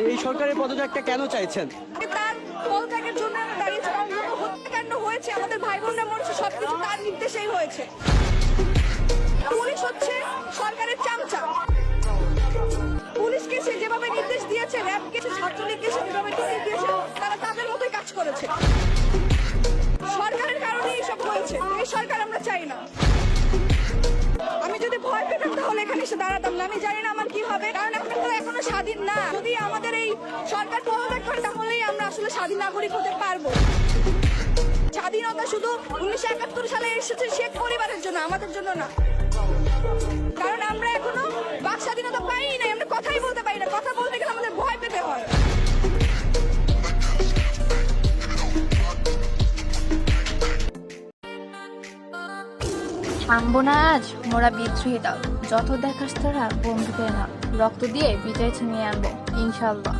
এই সরকারের পদত্যাগটা কেন চাইছেন? তার পদত্যাগের জন্য আমরা দাঁড়িয়েছি, কারণ যত হত্যাকাণ্ড হয়েছে আমাদের ভাই বোনরা মরছে সবকিছু তার নির্দেশেই হয়েছে। পুলিশ হচ্ছে সরকারের চামচা। পুলিশকে সে যেভাবে নির্দেশ দিয়েছে, র্যাবকে ছাত্রলীগকে সে যেভাবে নির্দেশ দিয়েছে, তারা তাদের মতোই কাজ করেছে। সরকারের কারণে এইসব হয়েছে। এই সরকার আমরা চাই না। আমি যদি ভয় পেতাম তাহলে এখানে এসে দাঁড়াতাম না। আমি জানি না আমার কি হবে, কারণ আমরা তো এখনো স্বাধীন না। যদি আমাদের এই সরকার পদত্যাগ করে তাহলেই আমরা আসলে স্বাধীন নাগরিক হতে পারবো। স্বাধীনতা শুধু 1971 সালে এসেছে শেখ পরিবারের জন্য, আমাদের জন্য না। কারণ আমরা এখনো বাক স্বাধীনতা পাই নাই, আমরা কথাই বলতে পারি না। কথা বলতে গেলে আমাদের ভয় পেতে হয়। থামবো না আজ মোরা বিদ্রোহী দল, যত দেখাস তোরা বন্ধুদের হাত, রক্ত দিয়ে বিজয় ছিনিয়ে আনবো ইনশাল্লাহ।